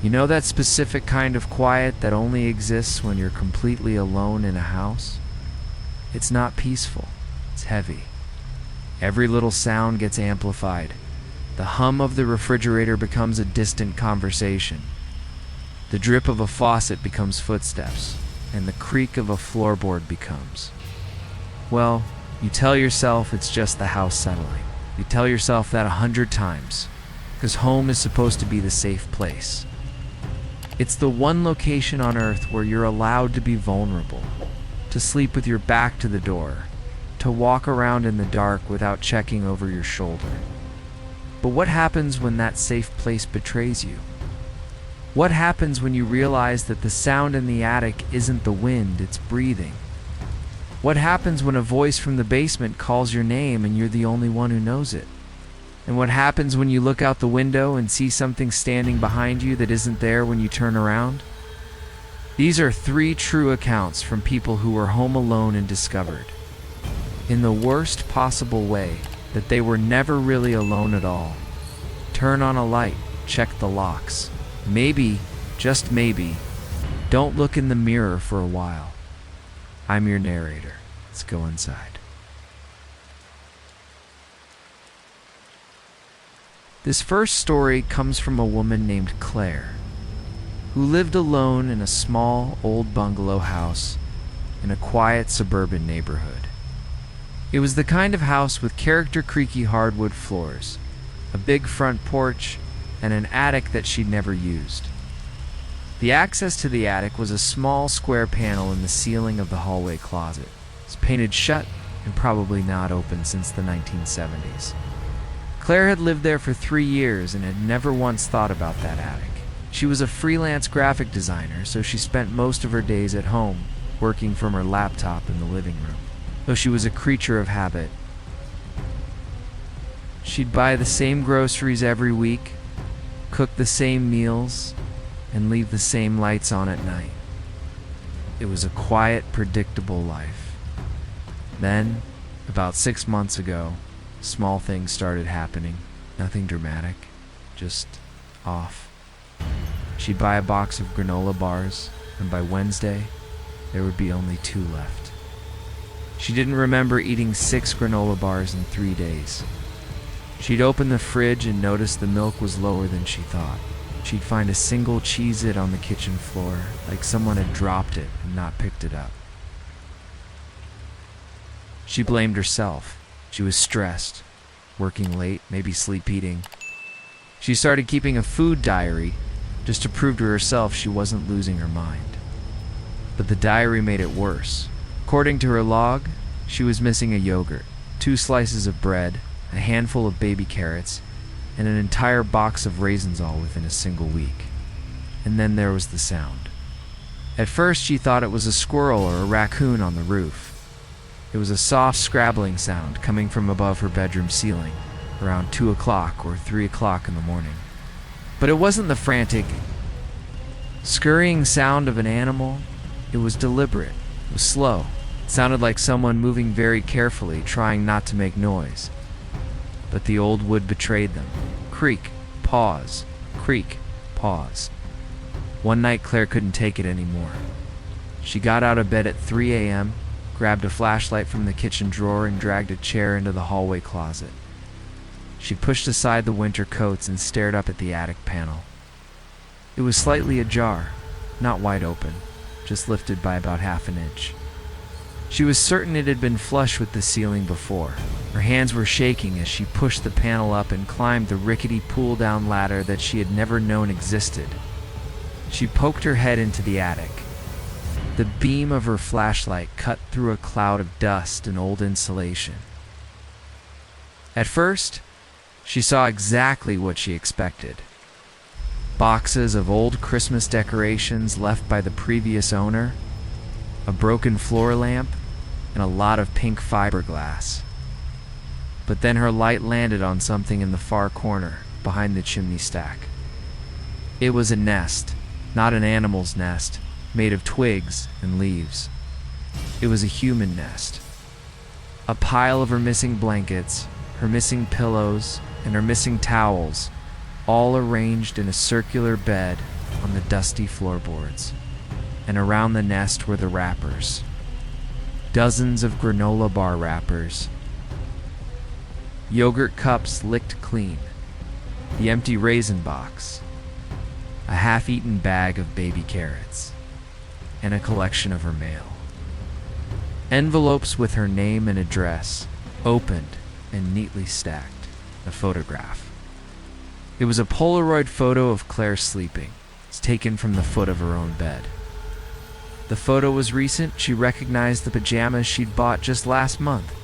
You know that specific kind of quiet that only exists when you're completely alone in a house? It's not peaceful, it's heavy. Every little sound gets amplified. The hum of the refrigerator becomes a distant conversation. The drip of a faucet becomes footsteps, and the creak of a floorboard becomes... Well, you tell yourself it's just the house settling. You tell yourself that 100 times, because home is supposed to be the safe place. It's the one location on earth where you're allowed to be vulnerable, to sleep with your back to the door, to walk around in the dark without checking over your shoulder. But what happens when that safe place betrays you? What happens when you realize that the sound in the attic isn't the wind, it's breathing? What happens when a voice from the basement calls your name and you're the only one who knows it? And what happens when you look out the window and see something standing behind you that isn't there when you turn around? These are 3 true accounts from people who were home alone and discovered, in the worst possible way, that they were never really alone at all. Turn on a light, check the locks. Maybe, just maybe, don't look in the mirror for a while. I'm your narrator. Let's go inside. This first story comes from a woman named Claire, who lived alone in a small, old bungalow house in a quiet suburban neighborhood. It was the kind of house with character creaky hardwood floors, a big front porch, and an attic that she'd never used. The access to the attic was a small square panel in the ceiling of the hallway closet. It's painted shut and probably not open since the 1970s. Claire had lived there for 3 years and had never once thought about that attic. She was a freelance graphic designer, so she spent most of her days at home, working from her laptop in the living room. Though she was a creature of habit. She'd buy the same groceries every week, cook the same meals, and leave the same lights on at night. It was a quiet, predictable life. Then, about 6 months ago, small things started happening. Nothing dramatic, just off. She'd buy a box of granola bars, and by Wednesday, there would be only 2 left. She didn't remember eating 6 granola bars in 3 days. She'd open the fridge and notice the milk was lower than she thought. She'd find a single Cheez-It on the kitchen floor, like someone had dropped it and not picked it up. She blamed herself. She was stressed, working late, maybe sleep eating. She started keeping a food diary just to prove to herself she wasn't losing her mind. But the diary made it worse. According to her log, she was missing a yogurt, 2 slices of bread, a handful of baby carrots, and an entire box of raisins all within a single week. And then there was the sound. At first she thought it was a squirrel or a raccoon on the roof. It was a soft scrabbling sound coming from above her bedroom ceiling, around 2 o'clock or 3 o'clock in the morning. But it wasn't the frantic, scurrying sound of an animal. It was deliberate. It was slow. It sounded like someone moving very carefully, trying not to make noise. But the old wood betrayed them. Creak, pause, creak, pause. One night Claire couldn't take it anymore. She got out of bed at 3 a.m., grabbed a flashlight from the kitchen drawer, and dragged a chair into the hallway closet. She pushed aside the winter coats and stared up at the attic panel. It was slightly ajar, not wide open, just lifted by about half an inch. She was certain it had been flush with the ceiling before. Her hands were shaking as she pushed the panel up and climbed the rickety pull-down ladder that she had never known existed. She poked her head into the attic. The beam of her flashlight cut through a cloud of dust and old insulation. At first, she saw exactly what she expected. Boxes of old Christmas decorations left by the previous owner, a broken floor lamp, and a lot of pink fiberglass. But then her light landed on something in the far corner, behind the chimney stack. It was a nest, not an animal's nest, made of twigs and leaves. It was a human nest. A pile of her missing blankets, her missing pillows, and her missing towels, all arranged in a circular bed on the dusty floorboards, and around the nest were the wrappers. Dozens of granola bar wrappers, yogurt cups licked clean, the empty raisin box, a half-eaten bag of baby carrots, and a collection of her mail. Envelopes with her name and address, opened and neatly stacked. A photograph. It was a Polaroid photo of Claire sleeping. It's taken from the foot of her own bed. The photo was recent. She recognized the pajamas she'd bought just last month.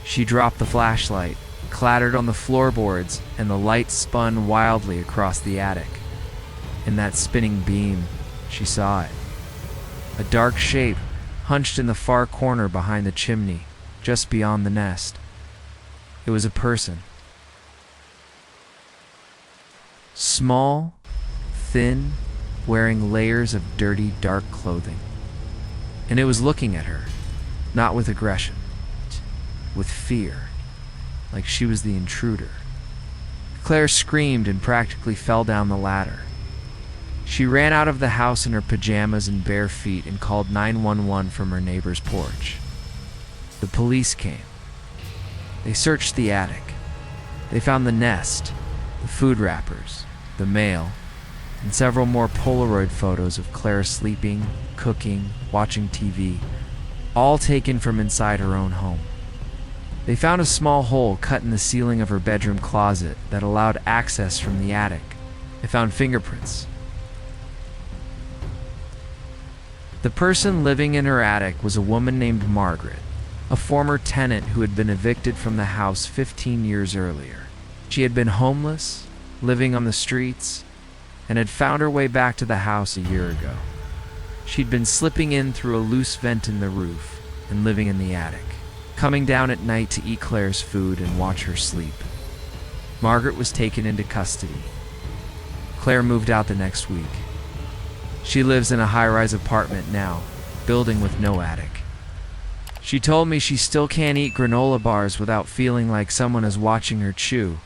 She dropped the flashlight, clattered on the floorboards, and the light spun wildly across the attic. In that spinning beam, she saw it. A dark shape hunched in the far corner behind the chimney, just beyond the nest. It was a person. Small, thin, wearing layers of dirty, dark clothing. And it was looking at her, not with aggression, with fear, like she was the intruder. Claire screamed and practically fell down the ladder. She ran out of the house in her pajamas and bare feet and called 911 from her neighbor's porch. The police came. They searched the attic. They found the nest, the food wrappers, the mail, and several more Polaroid photos of Claire sleeping, cooking, watching TV, all taken from inside her own home. They found a small hole cut in the ceiling of her bedroom closet that allowed access from the attic. They found fingerprints. The person living in her attic was a woman named Margaret, a former tenant who had been evicted from the house 15 years earlier. She had been homeless, living on the streets, and had found her way back to the house a year ago. She'd been slipping in through a loose vent in the roof and living in the attic, coming down at night to eat Claire's food and watch her sleep. Margaret was taken into custody. Claire moved out the next week. She lives in a high-rise apartment now, building with no attic. She told me she still can't eat granola bars without feeling like someone is watching her chew.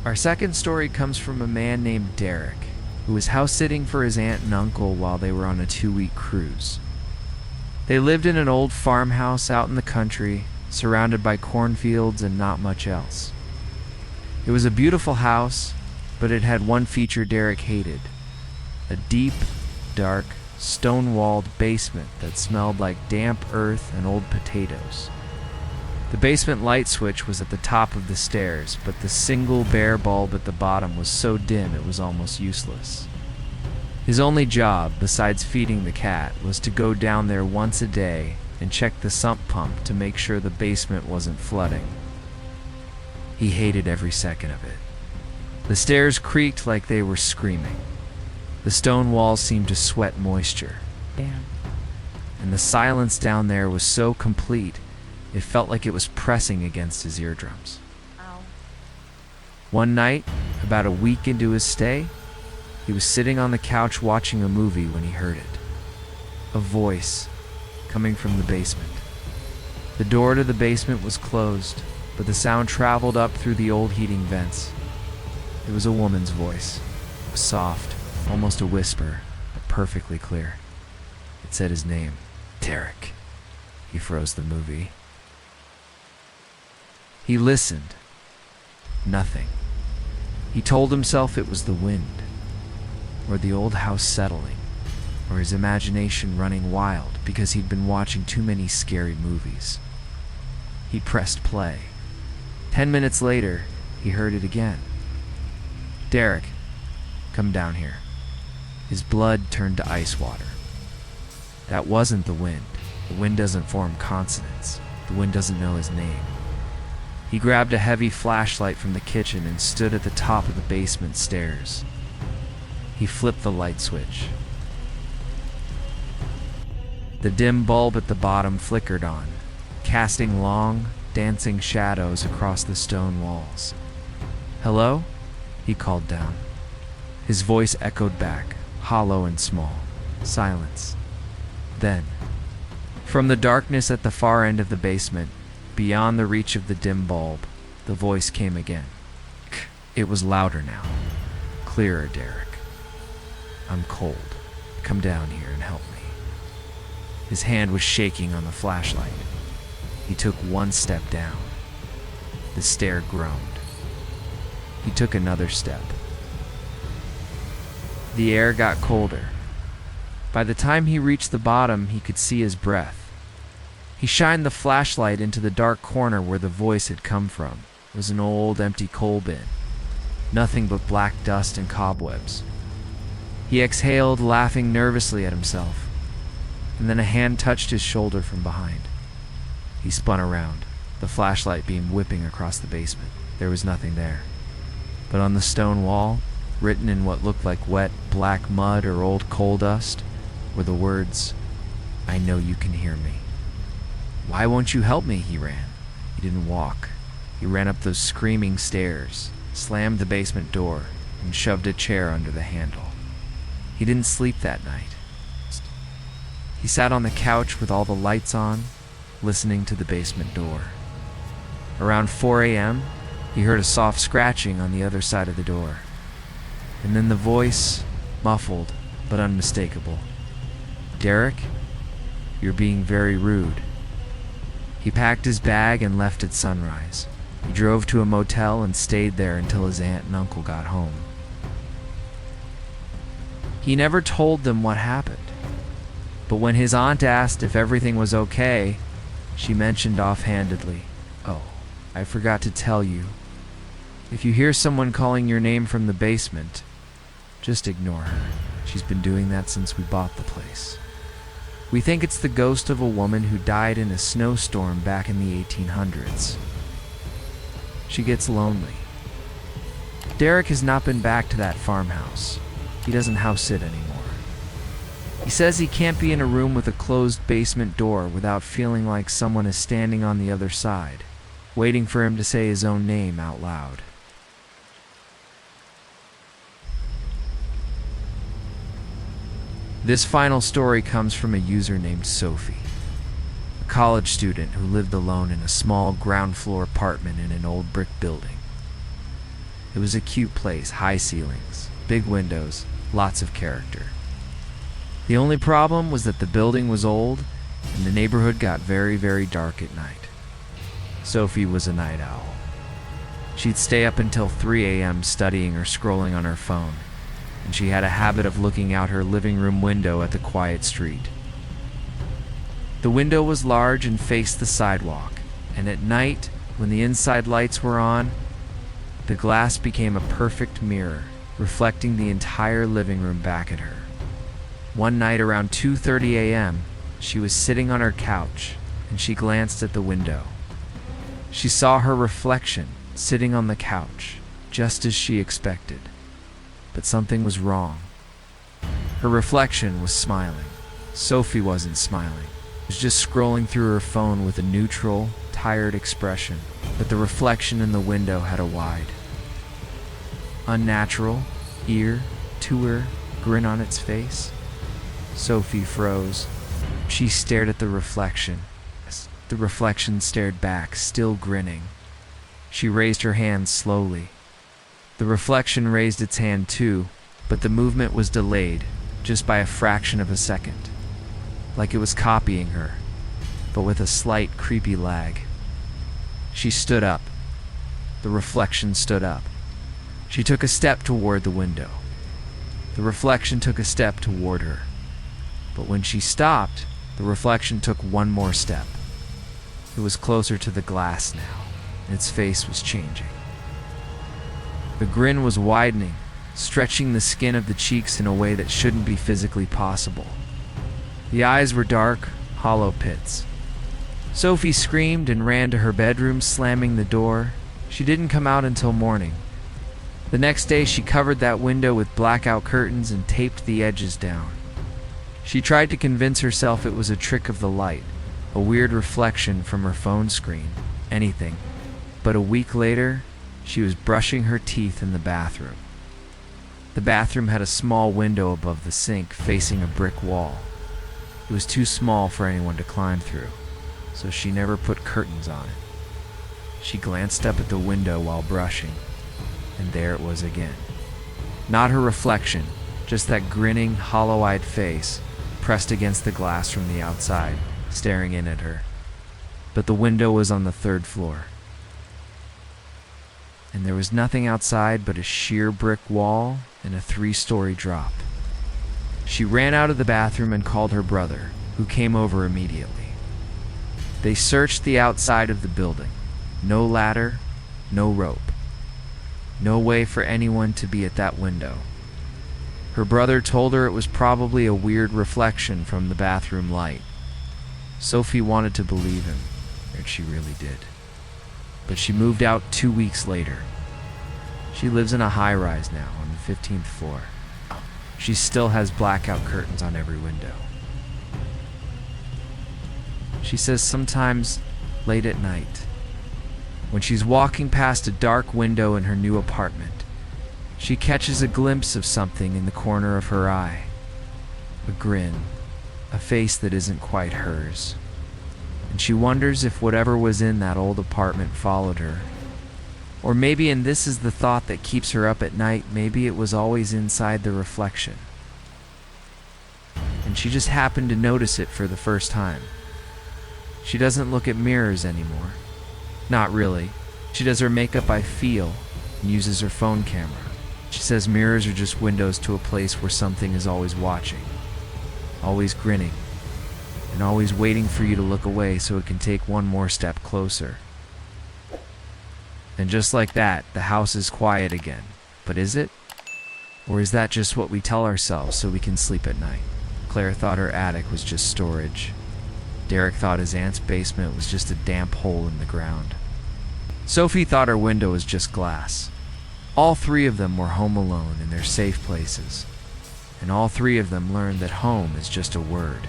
Our second story comes from a man named Derek, who was house-sitting for his aunt and uncle while they were on a 2-week cruise. They lived in an old farmhouse out in the country, surrounded by cornfields and not much else. It was a beautiful house, but it had one feature Derek hated: a deep, dark, stone-walled basement that smelled like damp earth and old potatoes. The basement light switch was at the top of the stairs, but the single bare bulb at the bottom was so dim it was almost useless. His only job, besides feeding the cat, was to go down there once a day and check the sump pump to make sure the basement wasn't flooding. He hated every second of it. The stairs creaked like they were screaming. The stone walls seemed to sweat moisture. Damn. And the silence down there was so complete, it felt like it was pressing against his eardrums. Ow. One night, about a week into his stay, he was sitting on the couch watching a movie when he heard it. A voice coming from the basement. The door to the basement was closed, but the sound traveled up through the old heating vents. It was a woman's voice. It was soft, almost a whisper, but perfectly clear. It said his name, Derek. He froze the movie. He listened. Nothing. He told himself it was the wind, or the old house settling, or his imagination running wild because he'd been watching too many scary movies. He pressed play. 10 minutes later, he heard it again. Derek, come down here. His blood turned to ice water. That wasn't the wind. The wind doesn't form consonants. The wind doesn't know his name. He grabbed a heavy flashlight from the kitchen and stood at the top of the basement stairs. He flipped the light switch. The dim bulb at the bottom flickered on, casting long, dancing shadows across the stone walls. "Hello?" he called down. His voice echoed back, hollow and small. Silence. Then, from the darkness at the far end of the basement, beyond the reach of the dim bulb, The voice came again. It was louder now. Clearer, Derek. I'm cold. Come down here and help me. His hand was shaking on the flashlight. He took one step down. The stair groaned. He took another step. The air got colder. By the time he reached the bottom, he could see his breath. He shined the flashlight into the dark corner where the voice had come from. It was an old, empty coal bin. Nothing but black dust and cobwebs. He exhaled, laughing nervously at himself, and then a hand touched his shoulder from behind. He spun around, the flashlight beam whipping across the basement. There was nothing there. But on the stone wall, written in what looked like wet, black mud or old coal dust, were the words, "I know you can hear me." "Why won't you help me?" He ran. He didn't walk. He ran up those screaming stairs, slammed the basement door, and shoved a chair under the handle. He didn't sleep that night. He sat on the couch with all the lights on, listening to the basement door. Around 4 a.m., he heard a soft scratching on the other side of the door. And then the voice, muffled but unmistakable. "Derek, you're being very rude." He packed his bag and left at sunrise. He drove to a motel and stayed there until his aunt and uncle got home. He never told them what happened. But when his aunt asked if everything was okay, she mentioned offhandedly, "Oh, I forgot to tell you. If you hear someone calling your name from the basement, just ignore her. She's been doing that since we bought the place. We think it's the ghost of a woman who died in a snowstorm back in the 1800s. She gets lonely." Derek has not been back to that farmhouse. He doesn't house sit anymore. He says he can't be in a room with a closed basement door without feeling like someone is standing on the other side, waiting for him to say his own name out loud. This final story comes from a user named Sophie, a college student who lived alone in a small ground floor apartment in an old brick building. It was a cute place, high ceilings, big windows, lots of character. The only problem was that the building was old and the neighborhood got very, very dark at night. Sophie was a night owl. She'd stay up until 3 a.m. studying or scrolling on her phone, and she had a habit of looking out her living room window at the quiet street. The window was large and faced the sidewalk, and at night, when the inside lights were on, the glass became a perfect mirror, reflecting the entire living room back at her. One night around 2:30 a.m., she was sitting on her couch, and she glanced at the window. She saw her reflection sitting on the couch, just as she expected. But something was wrong. Her reflection was smiling. Sophie wasn't smiling. She was just scrolling through her phone with a neutral, tired expression, but the reflection in the window had a wide, unnatural, ear-to-ear grin on its face. Sophie froze. She stared at the reflection. The reflection stared back, still grinning. She raised her hand slowly. The reflection raised its hand too, but the movement was delayed, just by a fraction of a second, like it was copying her, but with a slight, creepy lag. She stood up. The reflection stood up. She took a step toward the window. The reflection took a step toward her. But when she stopped, the reflection took one more step. It was closer to the glass now, and its face was changing. The grin was widening, stretching the skin of the cheeks in a way that shouldn't be physically possible. The eyes were dark, hollow pits. Sophie screamed and ran to her bedroom, slamming the door. She didn't come out until morning. The next day, she covered that window with blackout curtains and taped the edges down. She tried to convince herself it was a trick of the light, a weird reflection from her phone screen, anything. But a week later, she was brushing her teeth in the bathroom. The bathroom had a small window above the sink facing a brick wall. It was too small for anyone to climb through, so she never put curtains on it. She glanced up at the window while brushing, and there it was again. Not her reflection, just that grinning, hollow-eyed face pressed against the glass from the outside, staring in at her. But the window was on the 3rd floor. And there was nothing outside but a sheer brick wall and a 3-story drop. She ran out of the bathroom and called her brother, who came over immediately. They searched the outside of the building. No ladder, no rope. No way for anyone to be at that window. Her brother told her it was probably a weird reflection from the bathroom light. Sophie wanted to believe him, and she really did. But she moved out 2 weeks later. She lives in a high-rise now on the 15th floor. She still has blackout curtains on every window. She says sometimes late at night, when she's walking past a dark window in her new apartment, she catches a glimpse of something in the corner of her eye. A grin, a face that isn't quite hers. And she wonders if whatever was in that old apartment followed her. Or maybe, and this is the thought that keeps her up at night, maybe it was always inside the reflection. And she just happened to notice it for the first time. She doesn't look at mirrors anymore. Not really. She does her makeup by feel and uses her phone camera. She says mirrors are just windows to a place where something is always watching, always grinning, and always waiting for you to look away so it can take one more step closer. And just like that, the house is quiet again. But is it? Or is that just what we tell ourselves so we can sleep at night? Claire thought her attic was just storage. Derek thought his aunt's basement was just a damp hole in the ground. Sophie thought her window was just glass. All 3 of them were home alone in their safe places. And all 3 of them learned that home is just a word.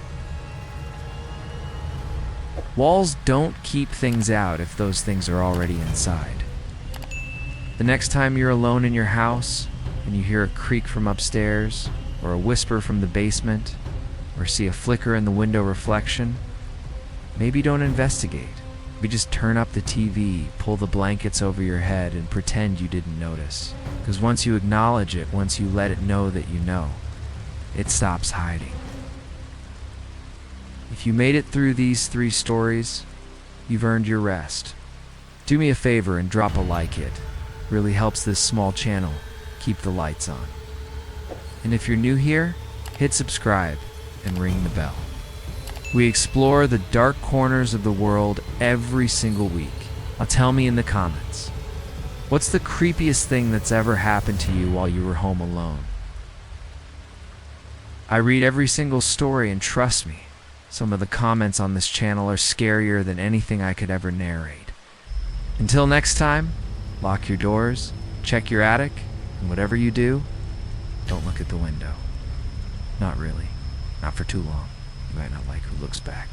Walls don't keep things out if those things are already inside. The next time you're alone in your house and you hear a creak from upstairs, or a whisper from the basement, or see a flicker in the window reflection, maybe don't investigate. Maybe just turn up the TV, pull the blankets over your head, and pretend you didn't notice. Because once you acknowledge it, once you let it know that you know, it stops hiding. If you made it through these 3 stories, you've earned your rest. Do me a favor and drop a like it. Really helps this small channel keep the lights on. And if you're new here, hit subscribe and ring the bell. We explore the dark corners of the world every single week. Now tell me in the comments, what's the creepiest thing that's ever happened to you while you were home alone? I read every single story, and trust me, some of the comments on this channel are scarier than anything I could ever narrate. Until next time, lock your doors, check your attic, and whatever you do, don't look at the window. Not really. Not for too long. You might not like who looks back.